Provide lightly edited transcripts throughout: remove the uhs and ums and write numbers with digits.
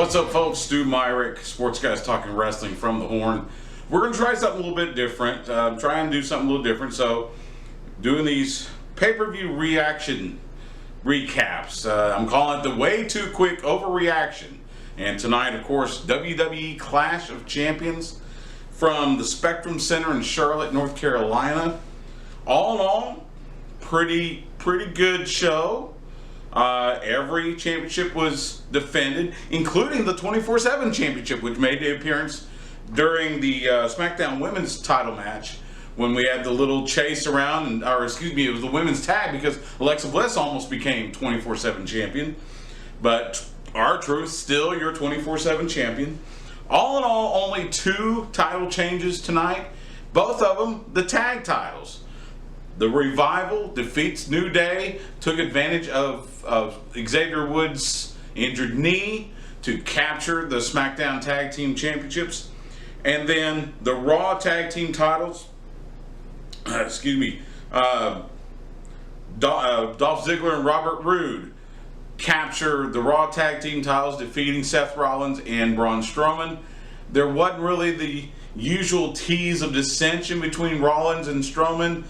What's up, folks? Stew Myrick, sports guys talking wrestling from the horn. We're going to try something a little bit different. Try and do something a little different. So, doing these pay-per-view reaction recaps. I'm calling it the way too quick overreaction. And tonight, of course, WWE Clash of Champions from the Spectrum Center in Charlotte, North Carolina. All in all, pretty good show. Every championship was defended, including the 24/7 championship, which made the appearance during the SmackDown Women's title match when we had the little chase around, it was the women's tag because Alexa Bliss almost became 24/7 champion. But R-Truth, still your 24/7 champion. All in all, only 2 title changes tonight. Both of them, the tag titles. The Revival defeats New Day, took advantage of Xavier Woods' injured knee to capture the SmackDown Tag Team Championships. And then the Raw Tag Team titles, Dolph Ziggler and Robert Roode capture the Raw Tag Team titles, defeating Seth Rollins and Braun Strowman. There wasn't really the usual tease of dissension between Rollins and Strowman,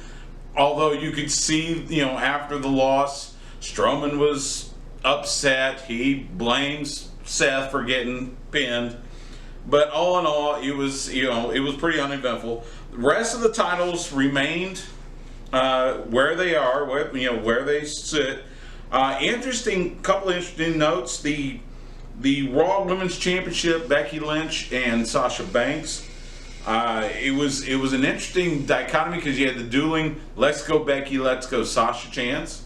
although you could see, after the loss, Strowman was upset. He blames Seth for getting pinned. But all in all, it was pretty uneventful. The rest of the titles remained where they are, where they sit. Couple interesting notes. The Raw Women's Championship, Becky Lynch and Sasha Banks. It was an interesting dichotomy because you had the dueling "Let's go Becky, let's go Sasha" chants.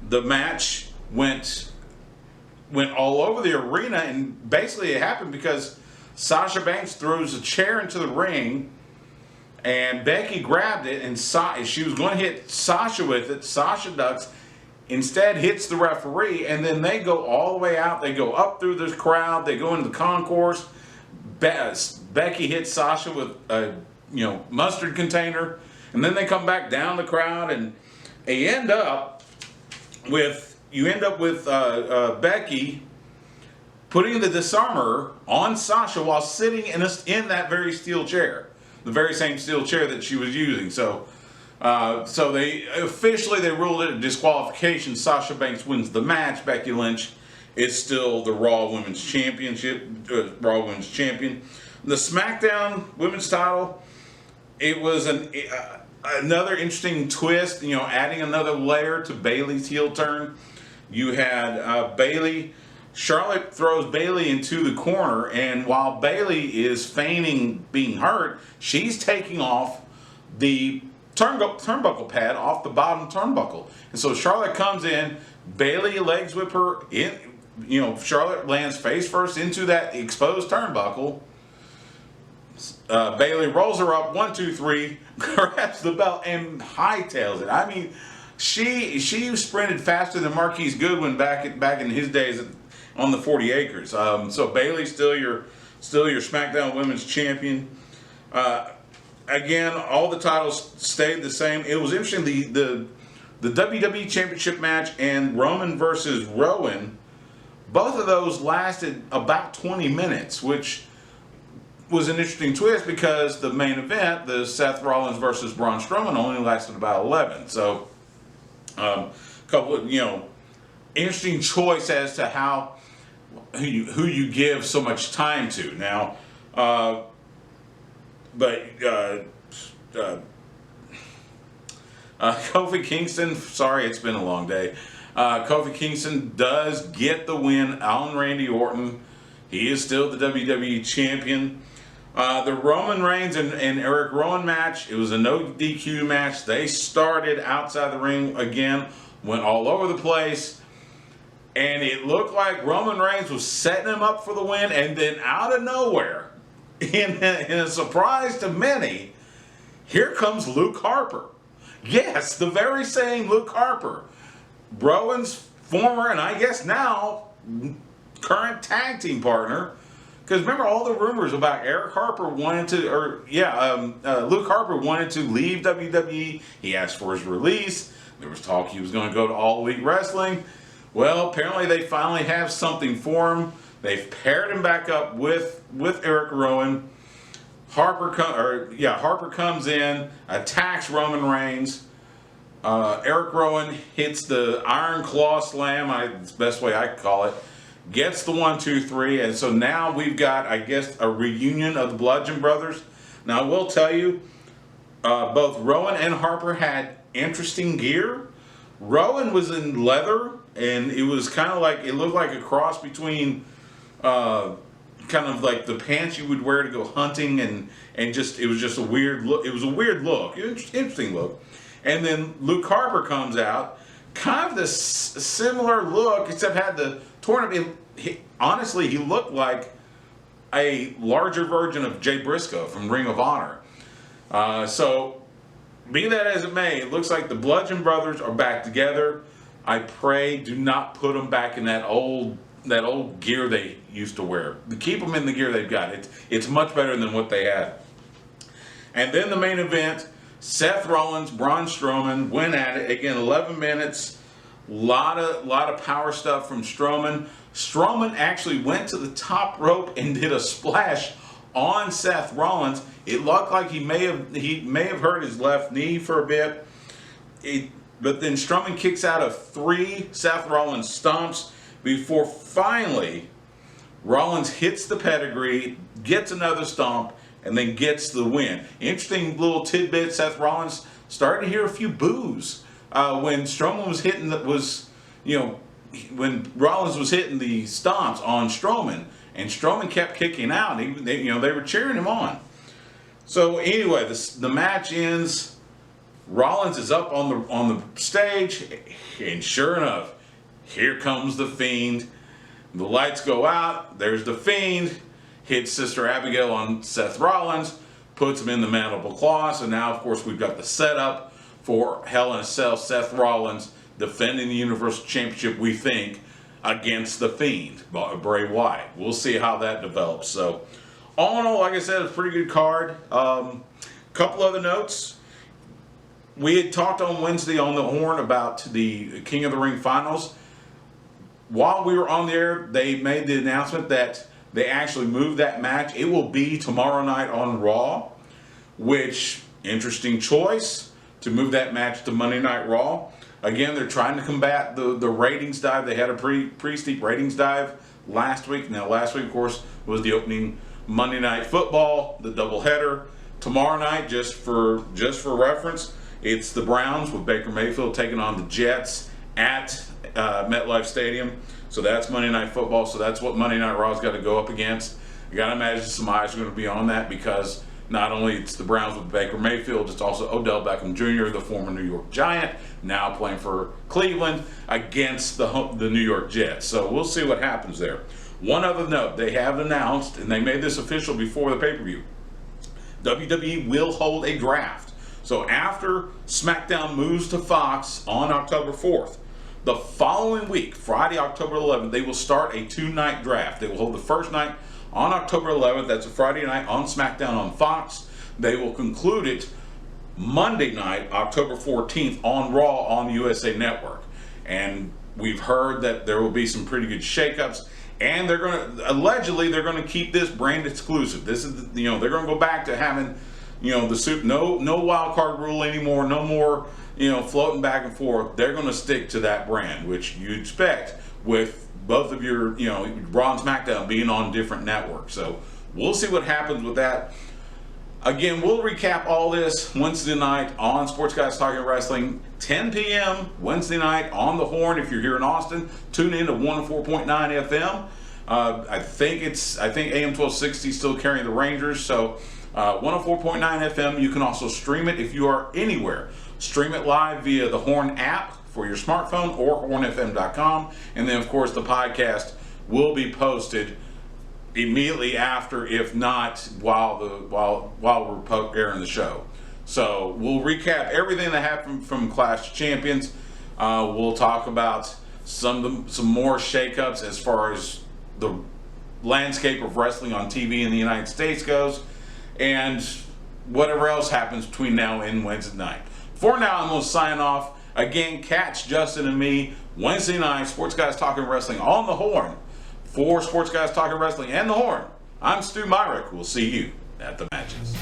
The match went all over the arena, and basically it happened because Sasha Banks throws a chair into the ring, and Becky grabbed it, and she was going to hit Sasha with it. Sasha ducks, instead hits the referee, and then they go all the way out. They go up through this crowd. They go into the concourse. Becky hits Sasha with a mustard container, and then they come back down the crowd, and you end up with Becky putting the disarmer on Sasha while sitting in that very steel chair, the very same steel chair that she was using. So they ruled it a disqualification. Sasha Banks wins the match. Becky Lynch is still the Raw Women's champion. The SmackDown Women's title, it was another interesting twist, adding another layer to Bayley's heel turn. You had Charlotte throws Bayley into the corner, and while Bayley is feigning being hurt, she's taking off the turnbuckle pad off the bottom turnbuckle. And so Charlotte comes in, Bayley legs whip her in, Charlotte lands face first into that exposed turnbuckle. Bayley rolls her up, 1, 2, 3, grabs the belt and hightails it. I mean, she sprinted faster than Marquise Goodwin back in his days on the 40 acres. So Bayley's still your SmackDown Women's Champion. Again, all the titles stayed the same. It was interesting, the WWE Championship match and Roman versus Rowan, both of those lasted about 20 minutes, which was an interesting twist because the main event, the Seth Rollins versus Braun Strowman, only lasted about 11. So, couple of interesting choice as to who you give so much time to now. Kofi Kingston, sorry, it's been a long day. Kofi Kingston does get the win on Randy Orton. He is still the WWE champion. The Roman Reigns and Eric Rowan match, it was a no DQ match. They started outside the ring again, went all over the place, and it looked like Roman Reigns was setting him up for the win, and then out of nowhere, in a surprise to many, here comes Luke Harper. Yes, the very same Luke Harper. Rowan's former, and I guess now, current tag team partner. Because remember all the rumors about Luke Harper wanted to leave WWE. He asked for his release. There was talk he was going to go to All Elite Wrestling. Well, apparently they finally have something for him. They've paired him back up with Eric Rowan. Harper comes in, attacks Roman Reigns. Eric Rowan hits the Iron Claw Slam, it's the best way I could call it. Gets the 1, 2, 3, and so now we've got, I guess, a reunion of the Bludgeon Brothers. Now, I will tell you, both Rowan and Harper had interesting gear. Rowan was in leather, and it was kind of like, it looked like a cross between kind of like the pants you would wear to go hunting, and just, it was just a weird look. It was a weird look, interesting look. And then Luke Harper comes out, kind of this similar look, except had the tournament. Honestly, he looked like a larger version of Jay Briscoe from Ring of Honor. So, be that as it may, it looks like the Bludgeon Brothers are back together. I pray do not put them back in that old gear they used to wear. Keep them in the gear they've got. It's much better than what they had. And then the main event, Seth Rollins, Braun Strowman went at it again. 11 minutes, lot of power stuff from Strowman. Strowman actually went to the top rope and did a splash on Seth Rollins. It looked like he may have hurt his left knee for a bit. But then Strowman kicks out of 3 Seth Rollins stomps before finally Rollins hits the pedigree, gets another stomp, and then gets the win. Interesting little tidbit, Seth Rollins started to hear a few boos when Strowman was hitting when Rollins was hitting the stomps on Strowman, and Strowman kept kicking out. They were cheering him on. So anyway, the match ends. Rollins is up on the stage, and sure enough, here comes the Fiend. The lights go out. There's the Fiend. Hits Sister Abigail on Seth Rollins, puts him in the mandible claw. So now, of course, we've got the setup for Hell in a Cell. Seth Rollins defending the Universal Championship, we think, against the Fiend, Bray Wyatt. We'll see how that develops. So, all in all, like I said, it's a pretty good card. Couple other notes. We had talked on Wednesday on the Horn about the King of the Ring finals. While we were on the air, they made the announcement that they actually moved that match. It will be tomorrow night on Raw, which, interesting choice to move that match to Monday Night Raw. Again, they're trying to combat the ratings dive. They had a pretty steep ratings dive last week. Now, last week, of course, was the opening Monday Night Football, the doubleheader. Tomorrow night, just for reference, it's the Browns with Baker Mayfield taking on the Jets at MetLife Stadium. So that's Monday Night Football. So that's what Monday Night Raw's got to go up against. You got to imagine some eyes are going to be on that, because not only it's the Browns with Baker Mayfield, it's also Odell Beckham Jr., the former New York Giant, now playing for Cleveland against the New York Jets. So we'll see what happens there. One other note, they have announced, and they made this official before the pay-per-view, WWE will hold a draft. So after SmackDown moves to Fox on October 4th, the following week, Friday, October 11th, they will start a 2-night draft. They will hold the first night on October 11th. That's a Friday night on SmackDown on Fox. They will conclude it Monday night, October 14th, on Raw on the USA Network. And we've heard that there will be some pretty good shakeups. And they're going to, allegedly, they're going to keep this brand exclusive. This is, they're going to go back to having, no wild card rule anymore, no more, floating back and forth. They're going to stick to that brand, which you expect with both of your, Raw and SmackDown being on different networks. So we'll see what happens with that. Again, we'll recap all this Wednesday night on Sports Guys Talking Wrestling, 10 p.m. Wednesday night on the Horn. If you're here in Austin, tune in to 104.9 FM. I think AM 1260 is still carrying the Rangers. So 104.9 FM. You can also stream it if you are anywhere. Stream it live via the Horn app for your smartphone or hornfm.com. And then, of course, the podcast will be posted immediately after, if not while we're airing the show. So we'll recap everything that happened from Clash of Champions. We'll talk about some more shakeups as far as the landscape of wrestling on TV in the United States goes, and whatever else happens between now and Wednesday night. For now, I'm going to sign off. Again, catch Justin and me Wednesday night, Sports Guys Talking Wrestling on the Horn, For Sports Guys Talking Wrestling and the Horn, I'm Stew Myrick. We'll see you at the matches.